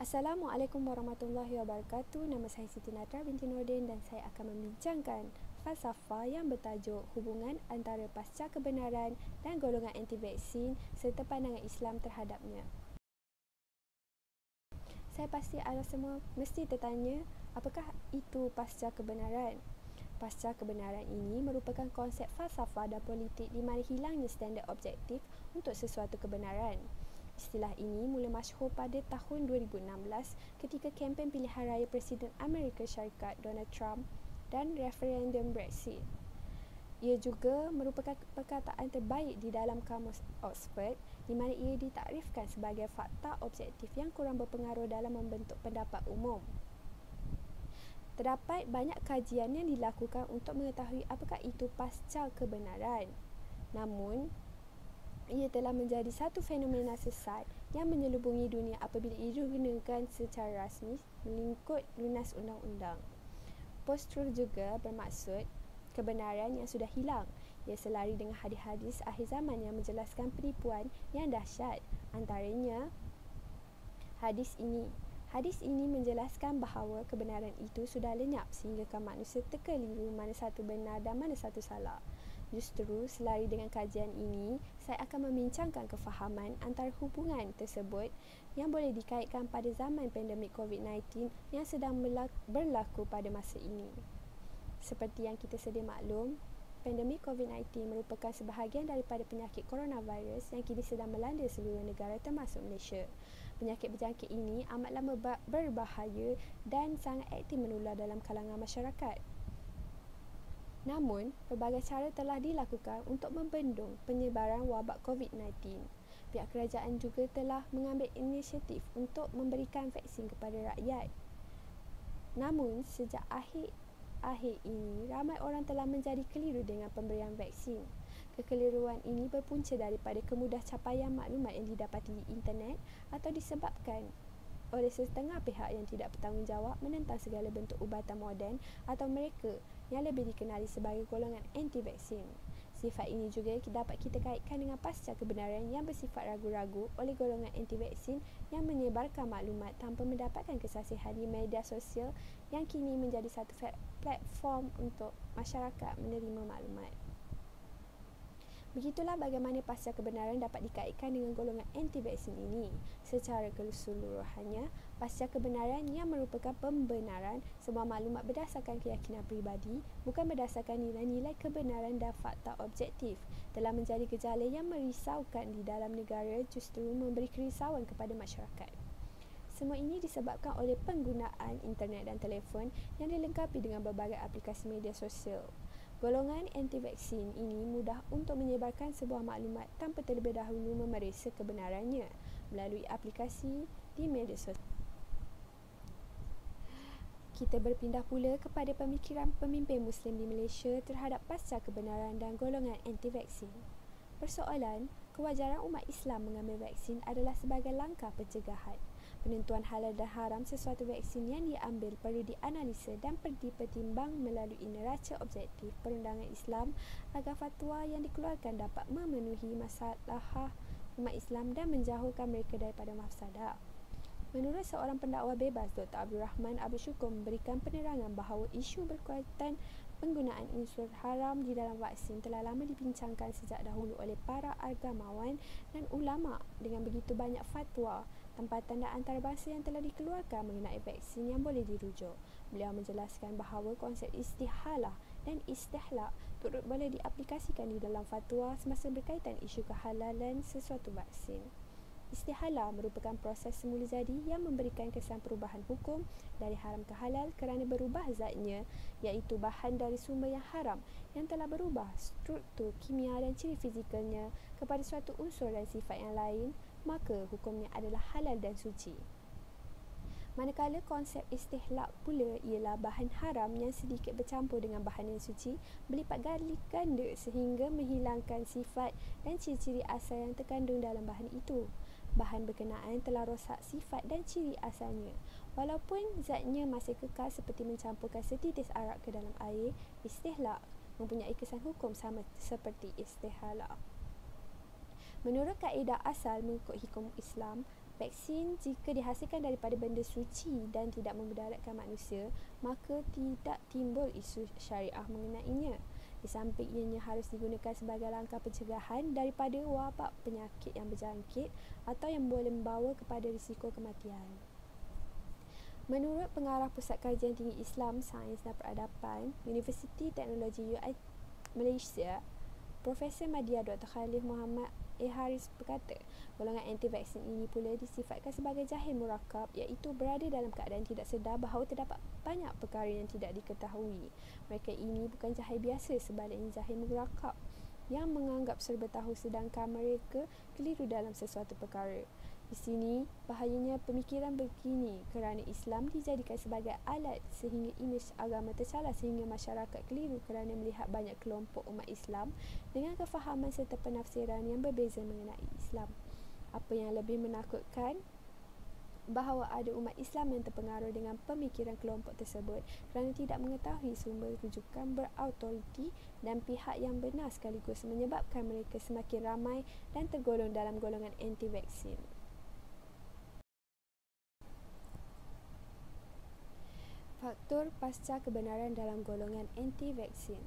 Assalamualaikum warahmatullahi wabarakatuh. Nama saya Siti Natra binti Nordin dan saya akan membincangkan falsafah yang bertajuk hubungan antara pasca kebenaran dan golongan anti-vaksin serta pandangan Islam terhadapnya. Saya pasti anda semua mesti tertanya, apakah itu pasca kebenaran? Pasca kebenaran ini merupakan konsep falsafah dan politik di mana hilangnya standard objektif untuk sesuatu kebenaran. Istilah ini mula masyhur pada tahun 2016 ketika kempen pilihan raya Presiden Amerika Syarikat Donald Trump dan referendum Brexit. Ia juga merupakan perkataan terbaik di dalam kamus Oxford di mana ia ditakrifkan sebagai fakta objektif yang kurang berpengaruh dalam membentuk pendapat umum. Terdapat banyak kajian yang dilakukan untuk mengetahui apakah itu pasca kebenaran. Namun, ia telah menjadi satu fenomena sesat yang menyelubungi dunia apabila ia digunakan secara rasmi mengikut lunas undang-undang. Post-truth juga bermaksud kebenaran yang sudah hilang. Ia selari dengan hadis-hadis akhir zaman yang menjelaskan penipuan yang dahsyat. Antaranya, hadis ini menjelaskan bahawa kebenaran itu sudah lenyap sehingga manusia terkeliru mana satu benar dan mana satu salah. Justru selari dengan kajian ini, saya akan membincangkan kefahaman antara hubungan tersebut yang boleh dikaitkan pada zaman pandemik COVID-19 yang sedang berlaku pada masa ini. Seperti yang kita sedia maklum, pandemik COVID-19 merupakan sebahagian daripada penyakit coronavirus yang kini sedang melanda seluruh negara termasuk Malaysia. Penyakit berjangkit ini amatlah berbahaya dan sangat aktif menular dalam kalangan masyarakat. Namun, pelbagai cara telah dilakukan untuk membendung penyebaran wabak COVID-19. Pihak kerajaan juga telah mengambil inisiatif untuk memberikan vaksin kepada rakyat. Namun, sejak akhir ini, ramai orang telah menjadi keliru dengan pemberian vaksin. Kekeliruan ini berpunca daripada kemudah capaian maklumat yang didapati di internet atau disebabkan oleh setengah pihak yang tidak bertanggungjawab menentang segala bentuk ubatan moden atau mereka yang lebih dikenali sebagai golongan anti-vaksin. Sifat ini juga dapat kita kaitkan dengan pasca kebenaran yang bersifat ragu-ragu oleh golongan anti-vaksin yang menyebarkan maklumat tanpa mendapatkan kesaksihan di media sosial yang kini menjadi satu platform untuk masyarakat menerima maklumat. Begitulah bagaimana pasca kebenaran dapat dikaitkan dengan golongan anti-vaksin ini. Secara keseluruhannya, pasca kebenaran yang merupakan pembenaran sebuah maklumat berdasarkan keyakinan peribadi, bukan berdasarkan nilai-nilai kebenaran dan fakta objektif, telah menjadi gejala yang merisaukan di dalam negara justru memberi kerisauan kepada masyarakat. Semua ini disebabkan oleh penggunaan internet dan telefon yang dilengkapi dengan berbagai aplikasi media sosial. Golongan anti-vaksin ini mudah untuk menyebarkan sebuah maklumat tanpa terlebih dahulu memeriksa kebenarannya melalui aplikasi di media sosial. Kita berpindah pula kepada pemikiran pemimpin Muslim di Malaysia terhadap pasca kebenaran dan golongan anti-vaksin. Persoalan, kewajaran umat Islam mengambil vaksin adalah sebagai langkah pencegahan. Penentuan halal dan haram sesuatu vaksin yang diambil perlu dianalisa dan dipertimbang melalui neraca objektif perundangan Islam agar fatwa yang dikeluarkan dapat memenuhi masalah umat Islam dan menjauhkan mereka daripada mafsadah. Menurut seorang pendakwa bebas, Dr. Abdul Rahman Abdul Syukur memberikan penerangan bahawa isu berkaitan penggunaan unsur haram di dalam vaksin telah lama dibincangkan sejak dahulu oleh para agamawan dan ulama dengan begitu banyak fatwa, tempatan dan antarabangsa yang telah dikeluarkan mengenai vaksin yang boleh dirujuk. Beliau menjelaskan bahawa konsep istihalah dan istihlak turut boleh diaplikasikan di dalam fatwa semasa berkaitan isu kehalalan sesuatu vaksin. Istihalah merupakan proses semula jadi yang memberikan kesan perubahan hukum dari haram ke halal kerana berubah zatnya, iaitu bahan dari sumber yang haram yang telah berubah struktur kimia dan ciri fizikalnya kepada suatu unsur dan sifat yang lain, maka hukumnya adalah halal dan suci. Manakala konsep istihlak pula ialah bahan haram yang sedikit bercampur dengan bahan yang suci berlipat ganda sehingga menghilangkan sifat dan ciri-ciri asal yang terkandung dalam bahan itu. Bahan berkenaan telah rosak sifat dan ciri asalnya. Walaupun zatnya masih kekal seperti mencampurkan setitis arak ke dalam air, istihlak mempunyai kesan hukum sama seperti istihalah. Menurut kaedah asal mengikut hukum Islam, Vaksin jika dihasilkan daripada benda suci dan tidak memudaratkan manusia, maka tidak timbul isu syariah mengenainya. Di samping ianya harus digunakan sebagai langkah pencegahan daripada wabak penyakit yang berjangkit atau yang boleh membawa kepada risiko kematian. Menurut Pengarah Pusat Kajian Tinggi Islam, Sains dan Peradaban, Universiti Teknologi UI Malaysia, Profesor Madya Dr. Khalif Muhammad Haris berkata, golongan anti-vaksin ini pula disifatkan sebagai jahil murakab, iaitu berada dalam keadaan tidak sedar bahawa terdapat banyak perkara yang tidak diketahui. Mereka ini bukan jahil biasa, sebaliknya jahil murakab yang menganggap serba tahu sedangkan mereka keliru dalam sesuatu perkara. Di sini, bahayanya pemikiran begini kerana Islam dijadikan sebagai alat sehingga imej agama tercalar sehingga masyarakat keliru kerana melihat banyak kelompok umat Islam dengan kefahaman serta penafsiran yang berbeza mengenai Islam. Apa yang lebih menakutkan, bahawa ada umat Islam yang terpengaruh dengan pemikiran kelompok tersebut kerana tidak mengetahui sumber rujukan berautoriti dan pihak yang benar sekaligus menyebabkan mereka semakin ramai dan tergolong dalam golongan anti-vaksin. Faktor pasca kebenaran dalam golongan anti-vaksin.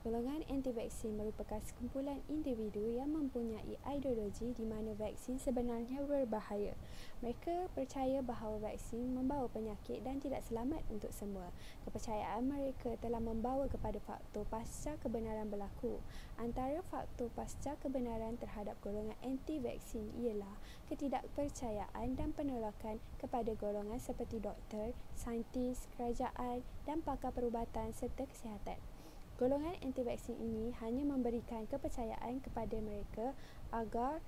Golongan anti-vaksin merupakan sekumpulan individu yang mempunyai ideologi di mana vaksin sebenarnya berbahaya. Mereka percaya bahawa vaksin membawa penyakit dan tidak selamat untuk semua. Kepercayaan mereka telah membawa kepada faktor pasca kebenaran berlaku. Antara faktor pasca kebenaran terhadap golongan anti-vaksin ialah ketidakpercayaan dan penolakan kepada golongan seperti doktor, saintis, kerajaan dan pakar perubatan serta kesihatan. Golongan anti-vaksin ini hanya memberikan kepercayaan kepada mereka agar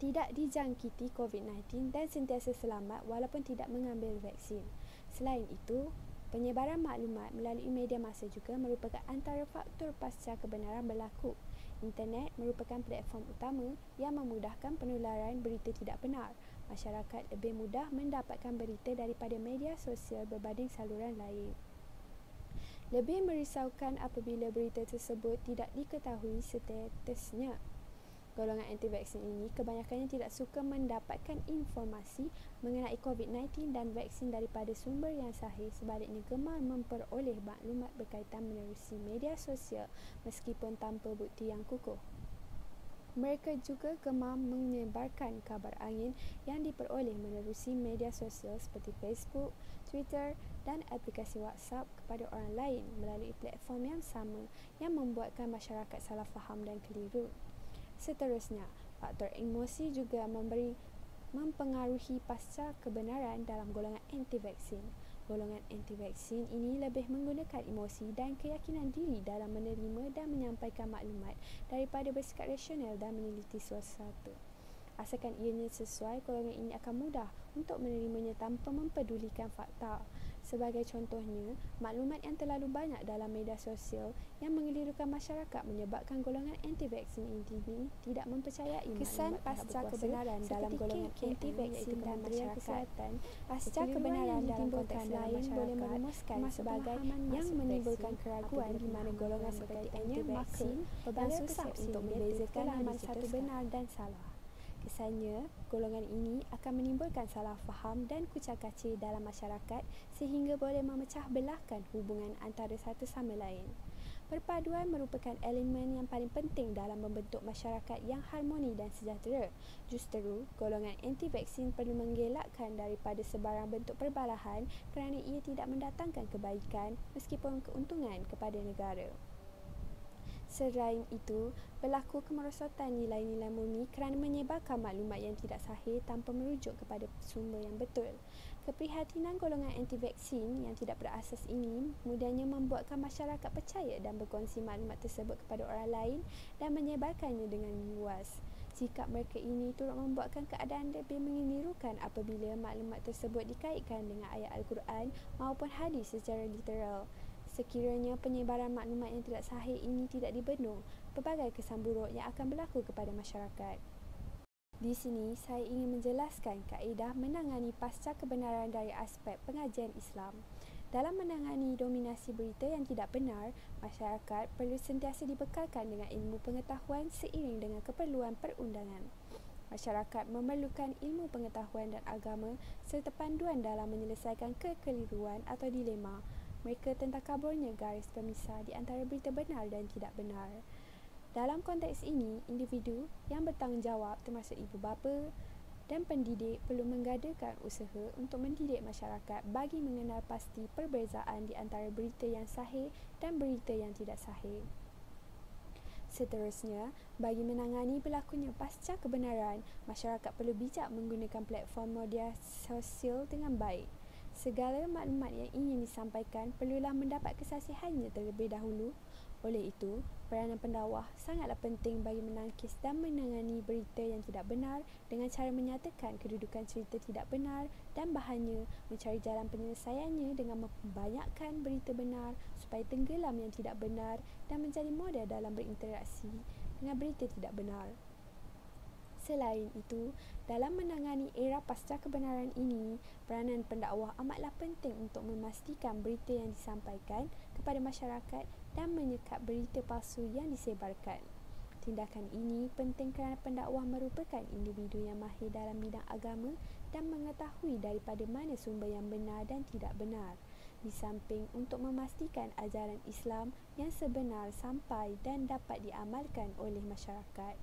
tidak dijangkiti COVID-19 dan sentiasa selamat walaupun tidak mengambil vaksin. Selain itu, penyebaran maklumat melalui media massa juga merupakan antara faktor pasca kebenaran berlaku. Internet merupakan platform utama yang memudahkan penularan berita tidak benar. Masyarakat lebih mudah mendapatkan berita daripada media sosial berbanding saluran lain. Lebih merisaukan apabila berita tersebut tidak diketahui statusnya. Golongan anti-vaksin ini kebanyakannya tidak suka mendapatkan informasi mengenai COVID-19 dan vaksin daripada sumber yang sahih, sebaliknya gemar memperoleh maklumat berkaitan menerusi media sosial meskipun tanpa bukti yang kukuh. Mereka juga gemar menyebarkan kabar angin yang diperoleh menerusi media sosial seperti Facebook, Twitter dan aplikasi WhatsApp kepada orang lain melalui platform yang sama yang membuatkan masyarakat salah faham dan keliru. Seterusnya, faktor emosi juga mempengaruhi pasca kebenaran dalam golongan anti-vaksin. Golongan anti-vaksin ini lebih menggunakan emosi dan keyakinan diri dalam menerima dan menyampaikan maklumat daripada bersikap rasional dan meneliti sesuatu. Asalkan ianya sesuai, golongan ini akan mudah untuk menerimanya tanpa mempedulikan fakta. Sebagai contohnya, maklumat yang terlalu banyak dalam media sosial yang mengelirukan masyarakat menyebabkan golongan anti-vaksin ini tidak mempercayai kesan pasca kebenaran dalam golongan anti-vaksin dan masyarakat. Pasca kebenaran dalam konteks lain boleh merumuskan sebagai yang menimbulkan keraguan di mana golongan seperti anti-vaksin dan susah untuk membezakan mana satu benar dan salah. Kesannya, golongan ini akan menimbulkan salah faham dan kucak-kacir dalam masyarakat sehingga boleh memecah belahkan hubungan antara satu sama lain. Perpaduan merupakan elemen yang paling penting dalam membentuk masyarakat yang harmoni dan sejahtera. Justeru, golongan anti-vaksin perlu mengelakkan daripada sebarang bentuk perbalahan kerana ia tidak mendatangkan kebaikan meskipun keuntungan kepada negara. Selain itu, berlaku kemerosotan nilai-nilai murni kerana menyebarkan maklumat yang tidak sahih tanpa merujuk kepada sumber yang betul. Keprihatinan golongan anti-vaksin yang tidak berasas ini mudahnya membuatkan masyarakat percaya dan berkongsi maklumat tersebut kepada orang lain dan menyebarkannya dengan luas. Sikap mereka ini turut membuatkan keadaan lebih mengelirukan apabila maklumat tersebut dikaitkan dengan ayat Al-Quran maupun hadis secara literal. Sekiranya penyebaran maklumat yang tidak sahih ini tidak dibendung, pelbagai kesan buruk yang akan berlaku kepada masyarakat. Di sini, saya ingin menjelaskan kaedah menangani pasca kebenaran dari aspek pengajian Islam. Dalam menangani dominasi berita yang tidak benar, masyarakat perlu sentiasa dibekalkan dengan ilmu pengetahuan seiring dengan keperluan perundangan. Masyarakat memerlukan ilmu pengetahuan dan agama serta panduan dalam menyelesaikan kekeliruan atau dilema mereka tentang kaburnya garis pemisah di antara berita benar dan tidak benar. Dalam konteks ini, individu yang bertanggungjawab termasuk ibu bapa dan pendidik perlu menggadakan usaha untuk mendidik masyarakat bagi mengenal pasti perbezaan di antara berita yang sahih dan berita yang tidak sahih. Seterusnya, bagi menangani berlakunya pasca kebenaran, masyarakat perlu bijak menggunakan platform media sosial dengan baik. Segala maklumat yang ingin disampaikan perlulah mendapat kesaksihannya terlebih dahulu. Oleh itu, peranan pendakwah sangatlah penting bagi menangkis dan menangani berita yang tidak benar dengan cara menyatakan kedudukan cerita tidak benar dan bahannya, mencari jalan penyelesaiannya dengan membanyakkan berita benar supaya tenggelam yang tidak benar dan menjadi model dalam berinteraksi dengan berita tidak benar. Selain itu, dalam menangani era pasca kebenaran ini, peranan pendakwah amatlah penting untuk memastikan berita yang disampaikan kepada masyarakat dan menyekat berita palsu yang disebarkan. Tindakan ini penting kerana pendakwah merupakan individu yang mahir dalam bidang agama dan mengetahui daripada mana sumber yang benar dan tidak benar, di samping untuk memastikan ajaran Islam yang sebenar sampai dan dapat diamalkan oleh masyarakat.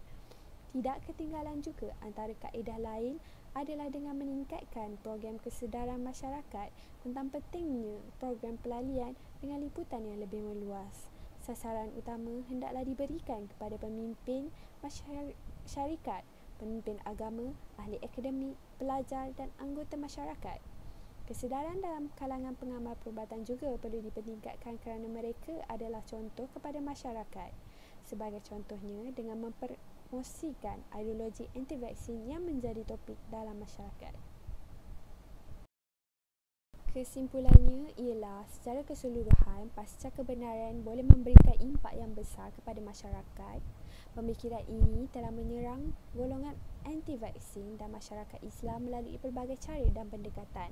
Tidak ketinggalan juga antara kaedah lain adalah dengan meningkatkan program kesedaran masyarakat tentang pentingnya program pelalian dengan liputan yang lebih meluas. Sasaran utama hendaklah diberikan kepada pemimpin syarikat, pemimpin agama, ahli akademik, pelajar dan anggota masyarakat. Kesedaran dalam kalangan pengamal perubatan juga perlu dipeningkatkan kerana mereka adalah contoh kepada masyarakat. Sebagai contohnya dengan mempromosikan ideologi anti-vaksin yang menjadi topik dalam masyarakat. Kesimpulannya ialah secara keseluruhan pasca kebenaran boleh memberikan impak yang besar kepada masyarakat. Pemikiran ini telah menyerang golongan anti-vaksin dan masyarakat Islam melalui pelbagai cara dan pendekatan.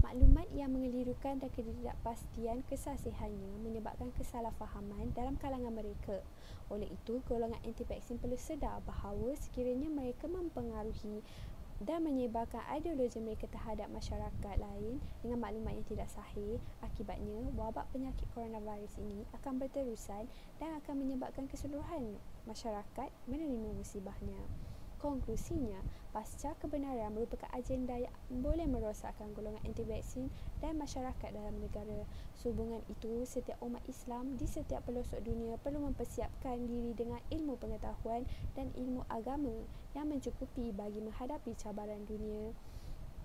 Maklumat yang mengelirukan dan ketidakpastian kesaksihannya menyebabkan kesalahfahaman dalam kalangan mereka. Oleh itu, golongan anti-vaksin perlu sedar bahawa sekiranya mereka mempengaruhi dan menyebarkan ideologi mereka terhadap masyarakat lain dengan maklumat yang tidak sahih, akibatnya wabak penyakit coronavirus ini akan berterusan dan akan menyebabkan keseluruhan masyarakat menerima musibahnya. Konklusinya, pasca kebenaran merupakan agenda yang boleh merosakkan golongan anti-vaksin dan masyarakat dalam negara. Sehubungan itu, setiap umat Islam di setiap pelosok dunia perlu mempersiapkan diri dengan ilmu pengetahuan dan ilmu agama yang mencukupi bagi menghadapi cabaran dunia.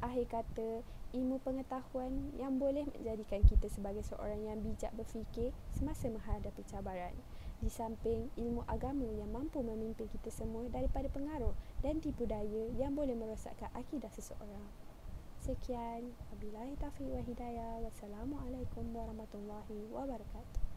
Akhir kata, ilmu pengetahuan yang boleh menjadikan kita sebagai seorang yang bijak berfikir semasa menghadapi cabaran. Di samping ilmu agama yang mampu memimpin kita semua daripada pengaruh dan tipu daya yang boleh merosakkan akidah seseorang. Sekian, wabillahi taufiq wal hidayah. Wassalamualaikum warahmatullahi wabarakatuh.